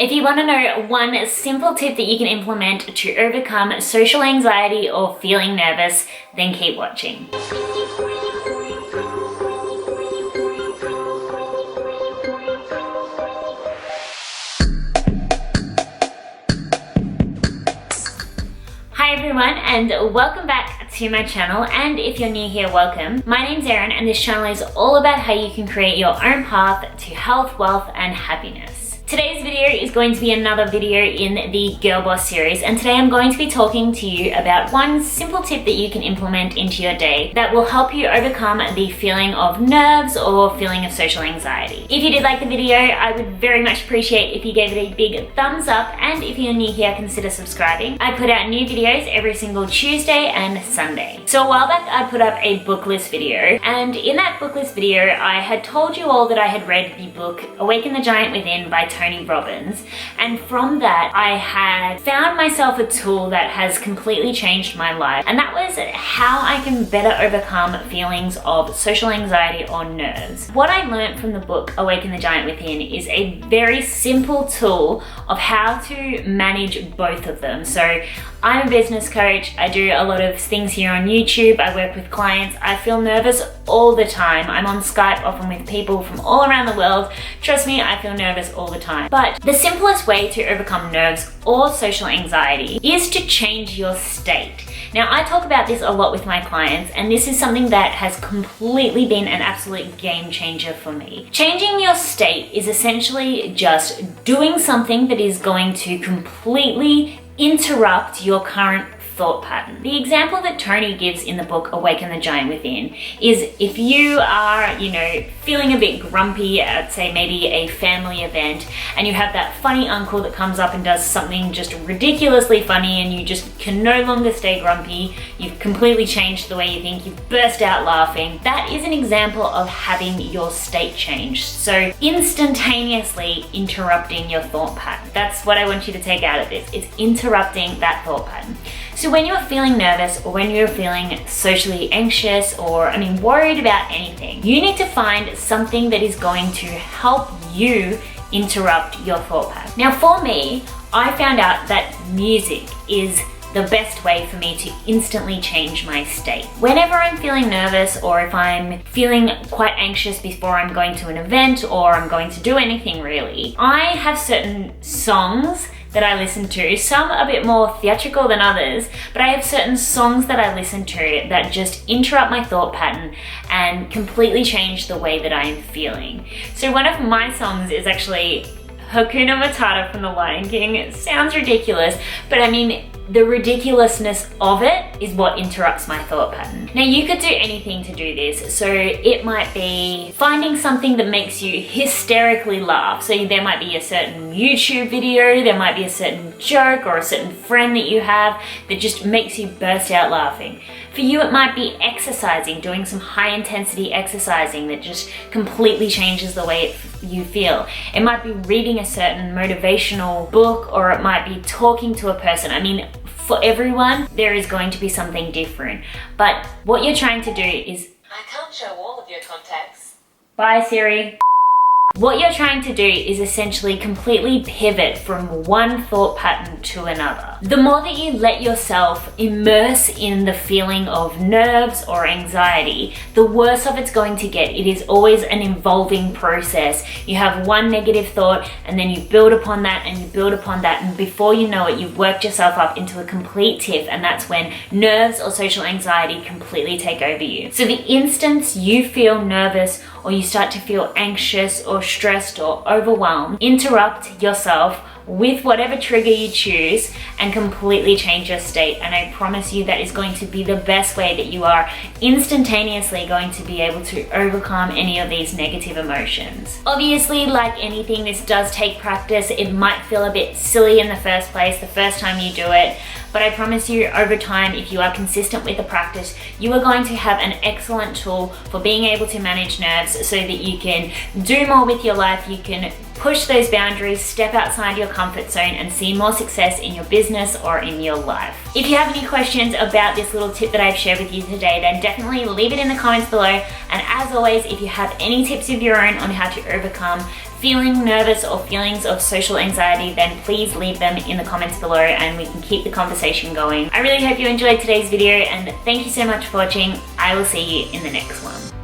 If you want to know one simple tip that you can implement to overcome social anxiety or feeling nervous, then keep watching. Hi everyone, and welcome back to my channel. And if you're new here, welcome. My name's Erin, and this channel is all about how you can create your own path to health, wealth, and happiness. Today's video is going to be another video in the Girlboss series, and today I'm going to be talking to you about one simple tip that you can implement into your day that will help you overcome the feeling of nerves or feeling of social anxiety. If you did like the video, I would very much appreciate if you gave it a big thumbs up, and if you're new here, consider subscribing. I put out new videos every single Tuesday and Sunday. So a while back I put up a book list video, and in that book list video I had told you all that I had read the book Awaken the Giant Within by Tony Robbins, and from that I had found myself a tool that has completely changed my life, and that was how I can better overcome feelings of social anxiety or nerves. What I learned from the book Awaken the Giant Within is a very simple tool of how to manage both of them. So I'm a business coach, I do a lot of things here on YouTube, I work with clients, I feel nervous all the time. I'm on Skype often with people from all around the world. Trust me, I feel nervous all the time. But the simplest way to overcome nerves or social anxiety is to change your state. Now, I talk about this a lot with my clients, and this is something that has completely been an absolute game changer for me. Changing your state is essentially just doing something that is going to completely interrupt your current thought pattern. The example that Tony gives in the book Awaken the Giant Within is if you are, feeling a bit grumpy at, say, maybe a family event, and you have that funny uncle that comes up and does something just ridiculously funny, and you just can no longer stay grumpy, you've completely changed the way you think, you've burst out laughing. That is an example of having your state changed. So instantaneously interrupting your thought pattern. That's what I want you to take out of this. It's interrupting that thought pattern. So when you're feeling nervous, or when you're feeling socially anxious, or worried about anything, you need to find something that is going to help you interrupt your thought pattern. Now for me, I found out that music is the best way for me to instantly change my state. Whenever I'm feeling nervous, or if I'm feeling quite anxious before I'm going to an event or I'm going to do anything really, I have certain songs that I listen to, some a bit more theatrical than others, but I have certain songs that I listen to that just interrupt my thought pattern and completely change the way that I am feeling. So one of my songs is actually Hakuna Matata from The Lion King. It sounds ridiculous, but the ridiculousness of it is what interrupts my thought pattern. Now you could do anything to do this. So it might be finding something that makes you hysterically laugh. So there might be a certain YouTube video, there might be a certain joke or a certain friend that you have that just makes you burst out laughing. For you, it might be exercising, doing some high intensity exercising that just completely changes the way you feel. It might be reading a certain motivational book, or it might be talking to a person. For everyone, there is going to be something different. But what you're trying to do is... I can't show all of your contacts. Bye, Siri. What you're trying to do is essentially completely pivot from one thought pattern to another. The more that you let yourself immerse in the feeling of nerves or anxiety, the worse off it's going to get. It is always an evolving process. You have one negative thought, and then you build upon that, and you build upon that, and before you know it, you've worked yourself up into a complete tiff, and that's when nerves or social anxiety completely take over you. So the instant you feel nervous, or you start to feel anxious or stressed or overwhelmed, interrupt yourself with whatever trigger you choose and completely change your state. And I promise you that is going to be the best way that you are instantaneously going to be able to overcome any of these negative emotions. Obviously, like anything, this does take practice. It might feel a bit silly in the first place, the first time you do it, but I promise you over time, if you are consistent with the practice, you are going to have an excellent tool for being able to manage nerves so that you can do more with your life, you can push those boundaries, step outside your comfort zone, and see more success in your business or in your life. If you have any questions about this little tip that I've shared with you today, then definitely leave it in the comments below. And as always, if you have any tips of your own on how to overcome feeling nervous or feelings of social anxiety, then please leave them in the comments below and we can keep the conversation going. I really hope you enjoyed today's video and thank you so much for watching. I will see you in the next one.